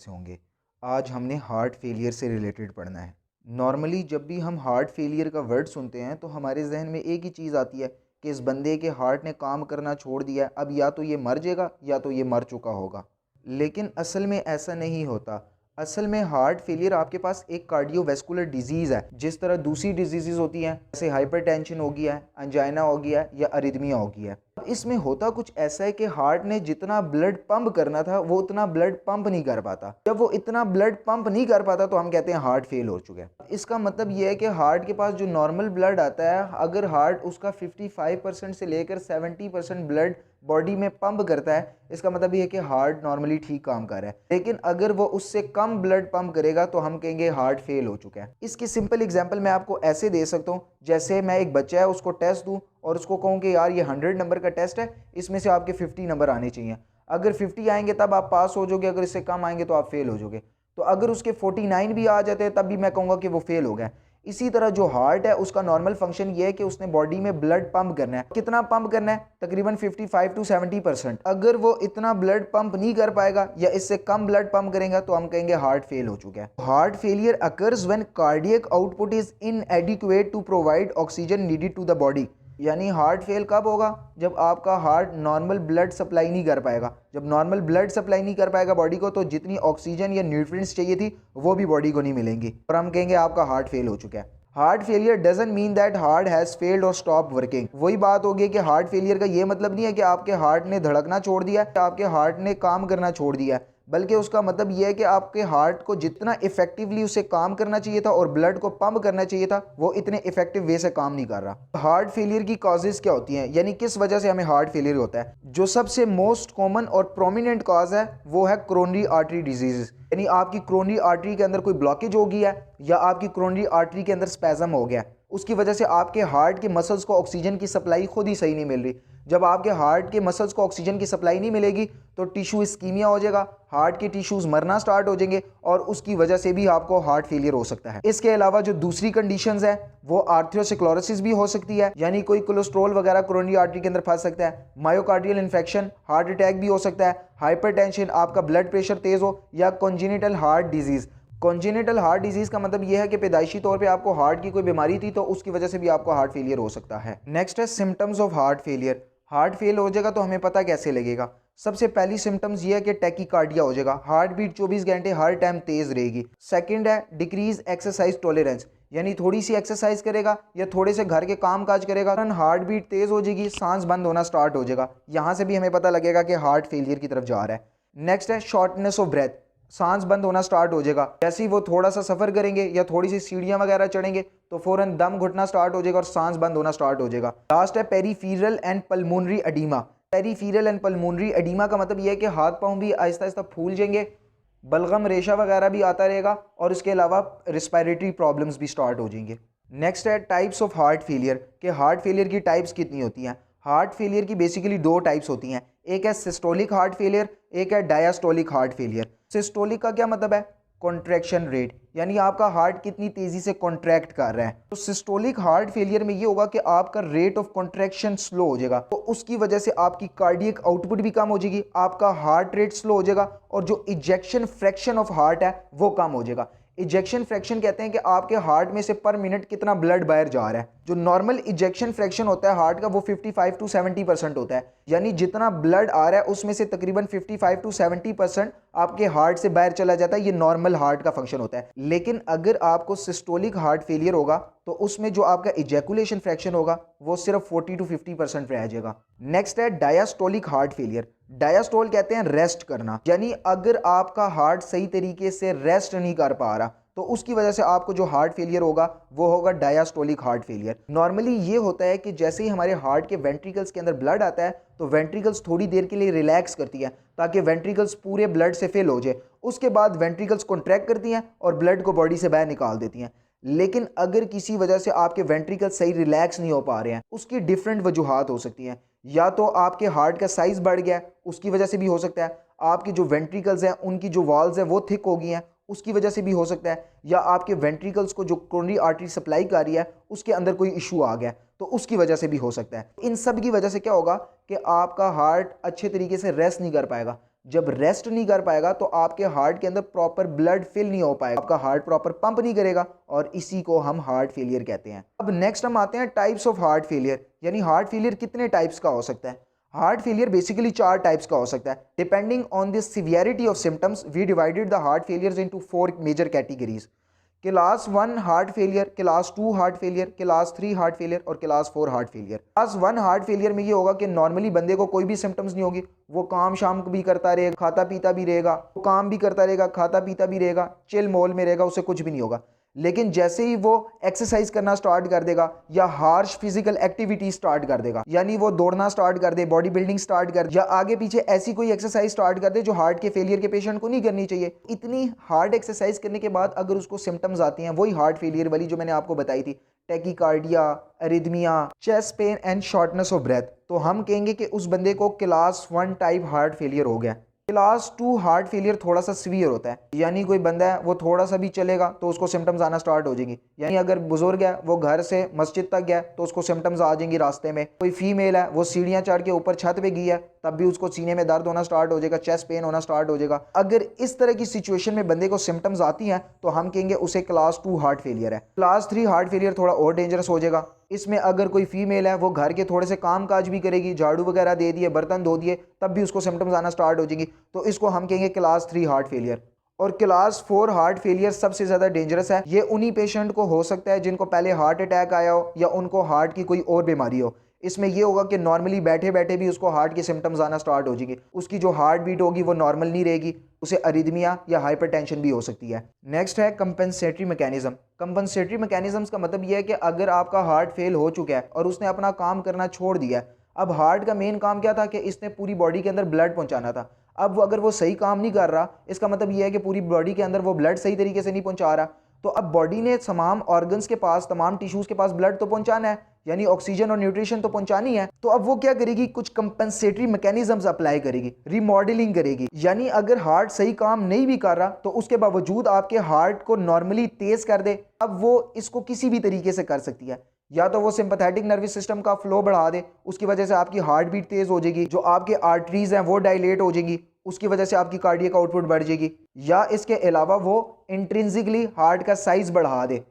से होंगे। आज हमने हार्ट फेलियर से रिलेटेड पढ़ना है। नॉर्मली जब भी हम हार्ट फेलियर का वर्ड सुनते हैं तो हमारे जहन में एक ही चीज़ आती है कि इस बंदे के हार्ट ने काम करना छोड़ दिया है, अब या तो ये मर जाएगा या तो ये मर चुका होगा। लेकिन असल में ऐसा नहीं होता। असल में हार्ट फेलियर आपके पास एक कार्डियोवैस्कुलर डिजीज़ है, जिस तरह दूसरी डिजीज़ होती हैं जैसे हाइपरटेंशन हो गया है, अंजाइना हो गया है या अरिथमिया हो गया है। अब इसमें होता कुछ ऐसा है कि हार्ट ने जितना ब्लड पंप करना था वो उतना ब्लड पंप नहीं कर पाता। जब वो इतना ब्लड पंप नहीं कर पाता तो हम कहते हैं हार्ट फेल हो चुका है। इसका मतलब ये है कि हार्ट के पास जो नॉर्मल ब्लड आता है, अगर हार्ट उसका 55% से लेकर 70% ब्लड बॉडी में पंप करता है, इसका मतलब ये है कि हार्ट नॉर्मली ठीक काम कर रहा है। लेकिन अगर वो उससे कम ब्लड पंप करेगा तो हम कहेंगे हार्ट फेल हो चुका है। इसकी सिंपल एग्जांपल मैं आपको ऐसे दे सकता हूँ, जैसे मैं एक बच्चा है उसको टेस्ट दूँ और उसको कहूँ कि यार ये 100 नंबर का टेस्ट है, इसमें से आपके 50 नंबर आने चाहिए। अगर 50 आएंगे तब आप पास हो जाओगे, अगर इससे कम आएंगे तो आप फेल हो जाओगे। तो अगर उसके 49 भी आ जाते हैं तब भी मैं कहूँगा कि वो फेल हो गया। इसी तरह जो हार्ट है उसका नॉर्मल फंक्शन ये है कि उसने बॉडी में ब्लड पंप करना है। कितना पंप करना है? तकरीबन 55 to 70%। अगर वो इतना ब्लड पंप नहीं कर पाएगा या इससे कम ब्लड पंप करेगा तो हम कहेंगे हार्ट फेल हो चुका है। Heart failure occurs when cardiac output is inadequate to provide oxygen needed to the body. यानी हार्ट फेल कब होगा? जब आपका हार्ट नॉर्मल ब्लड सप्लाई नहीं कर पाएगा। जब नॉर्मल ब्लड सप्लाई नहीं कर पाएगा बॉडी को तो जितनी ऑक्सीजन या न्यूट्रिएंट्स चाहिए थी वो भी बॉडी को नहीं मिलेंगी और हम कहेंगे आपका हार्ट फेल हो चुका है। Heart failure doesn't mean that heart has failed और स्टॉप वर्किंग। वही बात होगी कि हार्ट फेलियर का ये मतलब नहीं है कि आपके हार्ट ने धड़कना छोड़ दिया है, आपके हार्ट ने काम करना छोड़ दिया है, बल्कि उसका मतलब यह है कि आपके हार्ट को जितना इफेक्टिवली उसे काम करना चाहिए था और ब्लड को पंप करना चाहिए था वो इतने इफेक्टिव वे से काम नहीं कर रहा। हार्ट फेलियर की कॉजेज क्या होती हैं, यानी किस वजह से हमें हार्ट फेलियर होता है? जो सबसे मोस्ट कॉमन और प्रोमिनेंट कॉज है वो है कोरोनरी आर्टरी डिजीज। यानी आपकी कोरोनरी आर्टरी के अंदर कोई ब्लॉकेज हो गया है या आपकी कोरोनरी आर्टरी के अंदर स्पैज़म हो गया, उसकी वजह से आपके हार्ट के मसल्स को ऑक्सीजन की सप्लाई खुद ही सही नहीं मिल रही। जब आपके हार्ट के मसल्स को ऑक्सीजन की सप्लाई नहीं मिलेगी तो टिश्यू इस्कीमिया हो जाएगा, हार्ट के टिश्यूज मरना स्टार्ट हो जाएंगे और उसकी वजह से भी आपको हार्ट फेलियर हो सकता है। इसके अलावा जो दूसरी कंडीशंस है वो आर्थ्रोस्क्लेरोसिस भी हो सकती है, यानी कोई कोलेस्ट्रॉल वगैरह कोरोनरी आर्टरी के अंदर फंस सकता है। मायोकार्डियल इन्फेक्शन, हार्ट अटैक भी हो सकता है। हाइपरटेंशन, आपका ब्लड प्रेशर तेज हो, या congenital heart disease. Congenital heart disease का मतलब यह है कि पैदाइशी तौर पे आपको हार्ट की कोई बीमारी थी तो उसकी वजह से भी आपको हार्ट फेलियर हो सकता है। नेक्स्ट है symptoms of heart failure. Heart fail हो जाएगा तो हमें पता कैसे लगेगा? सबसे पहली सिम्टम्स ये है कि टैकीकार्डिया हो जाएगा, हार्ट बीट 24 घंटे हर टाइम तेज रहेगी। सेकंड है डिक्रीज एक्सरसाइज टॉलरेंस, यानी थोड़ी सी एक्सरसाइज करेगा या थोड़े से घर के काम काज करेगा हार्ट बीट तेज हो जाएगी, सांस बंद होना स्टार्ट हो जाएगा। यहाँ से भी हमें पता लगेगा कि हार्ट फेलियर की तरफ जा रहा है। नेक्स्ट है शॉर्टनेस ऑफ ब्रेथ, सांस बंद होना स्टार्ट हो जाएगा। जैसे ही वो थोड़ा सा सफर करेंगे या थोड़ी सी सीढ़ियां वगैरह चढ़ेंगे तो फौरन दम घुटना स्टार्ट हो जाएगा और सांस बंद होना स्टार्ट हो जाएगा। लास्ट है peripheral and pulmonary edema. Peripheral and pulmonary edema का मतलब यह है कि हाथ पांव भी आहिस्ता आहिस्ता फूल जाएंगे, बलगम रेशा वगैरह भी आता रहेगा और इसके अलावा रिस्पायरेटरी प्रॉब्लम्स भी स्टार्ट हो जाएंगे। नेक्स्ट है टाइप्स ऑफ हार्ट फेलियर, कि हार्ट फेलियर की टाइप्स कितनी होती हैं। हार्ट फेलियर की बेसिकली दो टाइप्स होती हैं, एक है सिस्टोलिक हार्ट फेलियर, एक है डायस्टोलिक हार्ट फेलियर। सिस्टोलिक का क्या मतलब है? कॉन्ट्रैक्शन रेट, यानी आपका हार्ट कितनी तेजी से कॉन्ट्रैक्ट कर रहा है। तो सिस्टोलिक हार्ट फेलियर में ये होगा कि आपका रेट ऑफ कॉन्ट्रैक्शन स्लो हो जाएगा, तो उसकी वजह से आपकी कार्डियक आउटपुट भी कम हो जाएगी, आपका हार्ट रेट स्लो हो जाएगा और जो इजेक्शन फ्रैक्शन ऑफ हार्ट है वो कम हो जाएगा। इजेक्शन फ्रैक्शन कहते हैं कि आपके हार्ट में से पर मिनट कितना ब्लड बाहर जा रहा है। जो नॉर्मल इजेक्शन फ्रैक्शन होता है हार्ट का वो 55 to 70% होता है, यानी जितना ब्लड आ रहा है उसमें से तकरीबन 55 to 70% आपके हार्ट से बाहर चला जाता है। ये नॉर्मल हार्ट का फंक्शन होता है। लेकिन अगर आपको सिस्टोलिक हार्ट फेलियर होगा तो उसमें जो आपका इजैकुलेशन फ्रैक्शन होगा वो सिर्फ 40 to 50% रह जाएगा। नेक्स्ट है डायस्टोलिक हार्ट फेलियर। डायस्टोल कहते हैं रेस्ट करना, यानी अगर आपका हार्ट सही तरीके से रेस्ट नहीं कर पा रहा तो उसकी वजह से आपको जो हार्ट फेलियर होगा वो होगा डायस्टोलिक हार्ट फेलियर। नॉर्मली ये होता है कि जैसे ही हमारे हार्ट के वेंट्रिकल्स के अंदर ब्लड आता है तो वेंट्रिकल्स थोड़ी देर के लिए रिलैक्स करती है ताकि वेंट्रिकल्स पूरे ब्लड से फिल हो जाए। उसके बाद वेंट्रिकल्स कॉन्ट्रैक्ट करती हैं और ब्लड को बॉडी से बाहर निकाल देती हैं। लेकिन अगर किसी वजह से आपके वेंट्रिकल्स सही रिलैक्स नहीं हो पा रहे हैं, उसकी डिफरेंट वजूहात हो सकती हैं। या तो आपके हार्ट का साइज बढ़ गया है, उसकी वजह से भी हो सकता है। आपकी जो वेंट्रिकल्स हैं उनकी जो वॉल्स हैं वो थिक हो गई हैं, उसकी वजह से भी हो सकता है। या आपके वेंट्रिकल्स को जो कोरोनरी आर्टरी सप्लाई कर रही है उसके अंदर कोई इशू आ गया तो उसकी वजह से भी हो सकता है। इन सब की वजह से क्या होगा कि आपका हार्ट अच्छे तरीके से रेस्ट नहीं कर पाएगा। जब रेस्ट नहीं कर पाएगा तो आपके हार्ट के अंदर प्रॉपर ब्लड फिल नहीं हो पाएगा, आपका हार्ट प्रॉपर पंप नहीं करेगा, और इसी को हम हार्ट फेलियर कहते हैं। अब नेक्स्ट हम आते हैं टाइप्स ऑफ हार्ट फेलियर, यानी हार्ट फेलियर कितने टाइप्स का हो सकता है। हार्ट फेलियर बेसिकली 4 टाइप्स का हो सकता है। Depending on the severity of symptoms we divided the heart failures into 4 major categories. Class 1 heart failure, class 2 heart failure, class 3 heart failure और class 4 heart failure. Class 1 heart failure में ये होगा कि normally बंदे को कोई भी सिम्टम्स नहीं होगी, वो काम शाम भी करता रहेगा, खाता पीता भी रहेगा, वो काम भी करता रहेगा, खाता पीता भी रहेगा, चिल मोल में रहेगा, उससे कुछ भी नहीं होगा। लेकिन जैसे ही वो एक्सरसाइज करना स्टार्ट कर देगा या हार्श फिजिकल एक्टिविटी स्टार्ट कर देगा, यानी वो दौड़ना स्टार्ट कर दे, बॉडी बिल्डिंग स्टार्ट कर दे, या आगे पीछे ऐसी कोई एक्सरसाइज स्टार्ट कर दे जो हार्ट के फेलियर के पेशेंट को नहीं करनी चाहिए, इतनी हार्ड एक्सरसाइज करने के बाद अगर उसको सिम्टम्स आती हैं वही हार्ट फेलियर वाली जो मैंने आपको बताई थी, tachycardia, arrhythmia, chest pain and shortness of breath, तो हम कहेंगे कि उस बंदे को क्लास 1 टाइप हार्ट फेलियर हो गया। क्लास 2 हार्ट फेलियर थोड़ा सा सीवियर होता है, यानी कोई बंदा है वो थोड़ा सा भी चलेगा तो उसको सिम्टम्स आना स्टार्ट हो जाएंगी, यानी अगर बुजुर्ग है वो घर से मस्जिद तक गया तो उसको सिम्टम्स आ जाएंगी रास्ते में। कोई फीमेल है वो सीढ़ियाँ चढ़ के ऊपर छत पे गई है तब भी उसको सीने में दर्द होना स्टार्ट हो जाएगा, चेस्ट पेन होना स्टार्ट हो जाएगा। अगर इस तरह की सिचुएशन में बंदे को सिम्टम्स आती हैं तो हम कहेंगे उसे क्लास 2 हार्ट फेलियर है। क्लास 3 हार्ट फेलियर थोड़ा और डेंजरस हो जाएगा। इसमें अगर कोई फीमेल है वो घर के थोड़े से काम काज भी करेगी, झाड़ू वगैरह दे दिए, बर्तन धो दिए, तब भी उसको सिम्टम्स आना स्टार्ट हो जाएंगी, तो इसको हम कहेंगे क्लास 3 हार्ट फेलियर। और क्लास 4 हार्ट फेलियर सबसे ज़्यादा डेंजरस है। ये उन्हीं पेशेंट को हो सकता है जिनको पहले हार्ट अटैक आया हो या उनको हार्ट की कोई और बीमारी हो। इसमें यह होगा कि नॉर्मली बैठे बैठे भी उसको हार्ट के सिम्टम्स आना स्टार्ट हो जाएंगे, उसकी जो हार्ट बीट होगी वो नॉर्मल नहीं रहेगी, उसे अरिथमिया या हाइपरटेंशन भी हो सकती है। नेक्स्ट है कंपनसेटरी मैकेनिज्म। कंपनसेटरी मैकेनिज्म्स का मतलब यह है कि अगर आपका हार्ट फेल हो चुका है और उसने अपना काम करना छोड़ दिया है, अब हार्ट का मेन काम क्या था कि इसने पूरी बॉडी के अंदर ब्लड पहुंचाना था, अब अगर वो सही काम नहीं कर रहा, इसका मतलब यह है कि पूरी बॉडी के अंदर वो ब्लड सही तरीके से नहीं पहुंचा रहा, तो अब बॉडी ने तमाम ऑर्गन्स के पास, तमाम टिश्यूज के पास ब्लड तो पहुंचाना है, यानी ऑक्सीजन और न्यूट्रिशन तो पहुंचानी है, तो अब वो क्या करेगी, कुछ कंपनसेटरी मैकेनिज्म्स अप्लाई करेगी, रिमॉडलिंग करेगी। यानी अगर हार्ट सही काम नहीं भी कर रहा तो उसके बावजूद आपके हार्ट को नॉर्मली तेज कर दे, अब वो इसको किसी भी तरीके से कर सकती है। या तो वो सिंपैथेटिक नर्वस सिस्टम का फ्लो बढ़ा दे, उसकी वजह से आपकी हार्ट बीट तेज हो जाएगी, जो आपके आर्टरीज हैं वो डायलेट हो जाएंगी, उसकी वजह से आपकी कार्डियक आउटपुट बढ़ जाएगी। या इसके अलावा वो इंट्रिंसिकली हार्ट का साइज बढ़ा दे,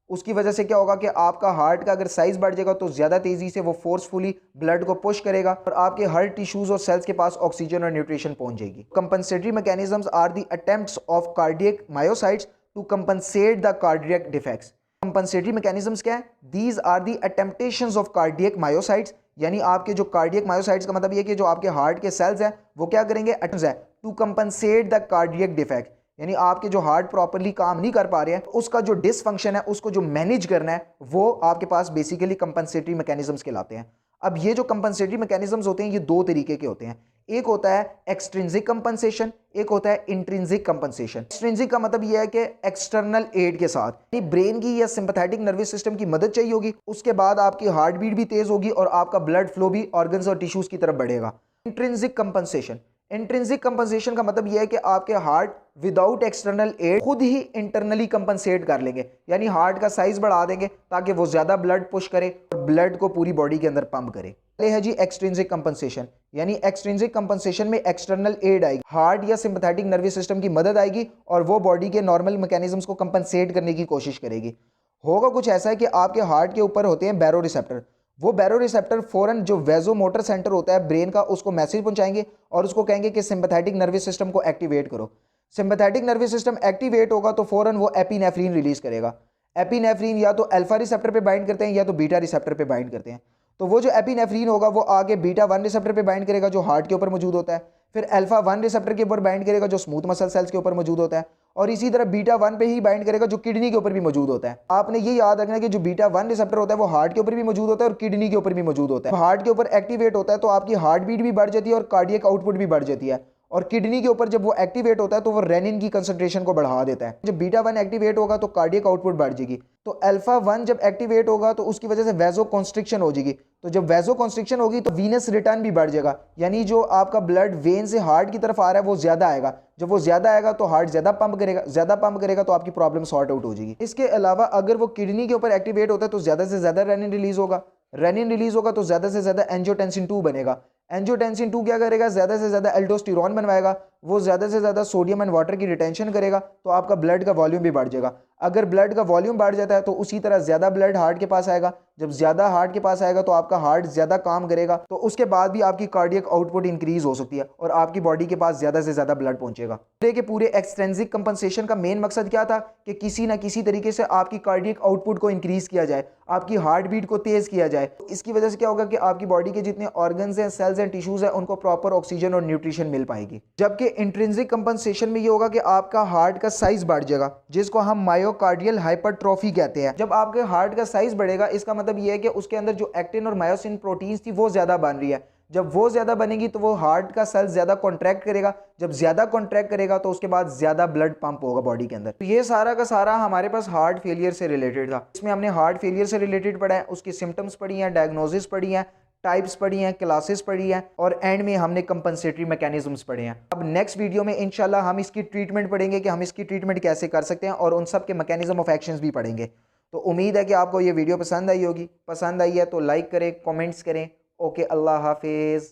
उसकी वजह से क्या होगा कि आपका हार्ट का अगर साइज बढ़ जाएगा तो ज़्यादा तेज़ी से वो फोर्सफुली ब्लड को पुश करेगा और आपके हर टिश्यूज़ और सेल्स के पास ऑक्सीजन और न्यूट्रिशन पहुंच जाएगी। Compensatory mechanisms are the attempts of cardiac myocytes to compensate the cardiac defects. Compensatory mechanisms क्या है? These are the attemptations of cardiac myocytes, यानी आपके जो कार्डियक मायोसाइट्स का मतलब ये कि जो आपके हार्ट के सेल्स हैं वो क्या करेंगे, अटेम्प्ट्स है to compensate the cardiac defect, यानी आपके जो हार्ट प्रॉपर्ली काम नहीं कर पा रहे हैं उसका जो डिसफंक्शन है उसको जो मैनेज करना है वो आपके पास बेसिकली कंपनसेटरी मैकेनिज्म्स कहलाते हैं। अब ये जो कंपनसेटरी मैकेनिज्म्स होते हैं ये दो तरीके के होते हैं, एक होता है एक्सट्रिंसिक कंपनसेशन, एक होता है इंट्रिंसिक कंपनसेशन। एक्सट्रिंसिक का मतलब यह है कि एक्सटर्नल एड के साथ, यानी ब्रेन की या सिंपैथेटिक नर्वस सिस्टम की मदद चाहिए होगी, उसके बाद आपकी हार्ट बीट भी तेज होगी और आपका ब्लड फ्लो भी ऑर्गन्स और टिश्यूज की तरफ बढ़ेगा। इंट्रिंसिक कंपनसेशन, इंट्रिंसिक कंपनसेशन का मतलब यह है कि आपके हार्ट विदाउट एक्सटर्नल एड खुद ही इंटरनली कंपनसेट कर लेंगे, यानी हार्ट का साइज बढ़ा देंगे ताकि वो ज्यादा ब्लड पुश करे और ब्लड को पूरी बॉडी के अंदर पंप करे। पहले है जी एक्सट्रिंसिक कंपनसेशन, यानी एक्सट्रिंसिक कंपनसेशन में एक्सटर्नल एड आएगी, हार्ट या सिंपैथेटिक नर्वस सिस्टम की मदद आएगी और वो बॉडी के नॉर्मल मैकेनिज्म्स को कंपनसेट करने की कोशिश करेगी। होगा कुछ ऐसा है कि आपके हार्ट के ऊपर होते हैं बैरो रिसेप्टर, वो बैरो रिसेप्टर फौरन जो वेजो मोटर सेंटर होता है ब्रेन का उसको मैसेज पहुंचाएंगे और उसको कहेंगे कि सिंपैथेटिक नर्वस सिस्टम को एक्टिवेट करो। सिंपैथेटिक नर्वस सिस्टम एक्टिवेट होगा तो फौरन वो एपिनेफ्रिन रिलीज करेगा। एपिनेफ्रिन या तो अल्फा रिसेप्टर पे बाइंड करते हैं या तो बीटा रिसेप्टर पे बाइंड करते हैं, तो वो जो एपिनेफ्रिन होगा वो आगे बीटा 1 रिसेप्टर पे बाइंड करेगा जो हार्ट के ऊपर मौजूद होता है, फिर अल्फा 1 रिसेप्टर के ऊपर बाइंड करेगा जो स्मूथ मसल सेल्स के ऊपर मौजूद होता है, और इसी तरह बीटा 1 पे ही बाइंड करेगा जो किडनी के ऊपर भी मौजूद होता है। आपने ये याद रखना है कि जो बीटा 1 रिसेप्टर होता है वो हार्ट के ऊपर भी मौजूद होता है और किडनी के ऊपर भी मौजूद होता है। हार्ट के ऊपर एक्टिवेट होता है तो आपकी हार्ट बीट भी बढ़ जाती है और कार्डियक आउटपुट भी बढ़ जाती है, और किडनी के ऊपर जब वो एक्टिवेट होता है तो वो रेनिन की कंसंट्रेशन को बढ़ा देता है। जब बीटा 1 एक्टिवेट होगा तो कार्डियक आउटपुट बढ़ जाएगी, तो अल्फा 1 जब एक्टिवेट होगा तो उसकी वजह से वैजो कॉन्स्ट्रिक्शन हो जाएगी, तो जब वैजो कॉन्स्ट्रिक्शन होगी तो वीनस रिटर्न भी बढ़ जाएगा, यानी जो आपका ब्लड वेन से हार्ट की तरफ आ रहा है वो ज्यादा आएगा, जब वो ज्यादा आएगा तो हार्ट ज्यादा पंप करेगा तो आपकी प्रॉब्लम सॉर्ट आउट हो जाएगी। इसके अलावा अगर वो किडनी के ऊपर एक्टिवेट होता है तो ज्यादा से ज्यादा रेनिन रिलीज होगा, रेनिन रिलीज होगा तो ज्यादा से ज्यादा एंजियोटेंसिन 2 बनेगा, एंजियोटेंसिन 2 क्या करेगा, ज्यादा से ज्यादा एल्डोस्टेरोन बनवाएगा, वो ज़्यादा से ज़्यादा सोडियम एंड वाटर की रिटेंशन करेगा, तो आपका ब्लड का वॉल्यूम भी बढ़ जाएगा। अगर ब्लड का वॉल्यूम बढ़ जाता है तो उसी तरह ज़्यादा ब्लड हार्ट के पास आएगा। जब ज़्यादा हार्ट के पास आएगा तो आपका हार्ट ज़्यादा काम करेगा, तो उसके बाद भी आपकी कार्डियक आउटपुट इंक्रीज हो सकती है और आपकी बॉडी के पास ज़्यादा से ज़्यादा ब्लड पहुंचेगा। पूरे के पूरे एक्सट्रिंसिक कंपनसेशन का मेन मकसद क्या था कि किसी ना किसी तरीके से आपकी कार्डियक आउटपुट को इंक्रीज किया जाए, आपकी हार्ट बीट को तेज़ किया जाए। इसकी वजह से क्या होगा कि आपकी बॉडी के जितने ऑर्गन्स हैं, सेल्स हैं, टिश्यूज़ हैं, उनको प्रॉपर ऑक्सीजन और न्यूट्रिशन मिल पाएगी। जबकि इंट्रिंसिक कंपनसेशन में ये होगा कि आपका हार्ट का साइज बढ़ जाएगा, जिसको हम मायोकार्डियल हाइपरट्रॉफी कहते हैं। जब आपके हार्ट का साइज बढ़ेगा, इसका मतलब ये है कि उसके अंदर जो एक्टिन और मायोसिन प्रोटीन्स थी वो ज़्यादा बन रही है। जब वो ज़्यादा बनेगी तो वो हार्ट का सेल ज़्यादा कॉन्ट्रैक्ट करेगा। जब ज़्यादा कॉन्ट्रैक्ट करेगा तो उसके बाद ज़्यादा ब्लड पंप होगा बॉडी के अंदर। तो ये सारा का सारा हमारे पास हार्ट फेलियर से रिलेटेड था। इसमें हमने हार्ट फेलियर से रिलेटेड पढ़ा है, उसकी सिम्टम्स पढ़ी हैं, डायग्नोसिस पढ़ी हैं, टाइप्स पढ़ी हैं, क्लासेस पढ़ी हैं और एंड में हमने कंपनसेटरी मैकेनिज्म्स पढ़े हैं। अब नेक्स्ट वीडियो में इंशाल्लाह हम इसकी ट्रीटमेंट पढ़ेंगे कि हम इसकी ट्रीटमेंट कैसे कर सकते हैं और उन सब के मैकेनिज्म ऑफ एक्शंस भी पढ़ेंगे। तो उम्मीद है कि आपको ये वीडियो पसंद आई होगी। पसंद आई है तो लाइक करें, कमेंट्स करें। ओके, अल्लाह हाफिज़।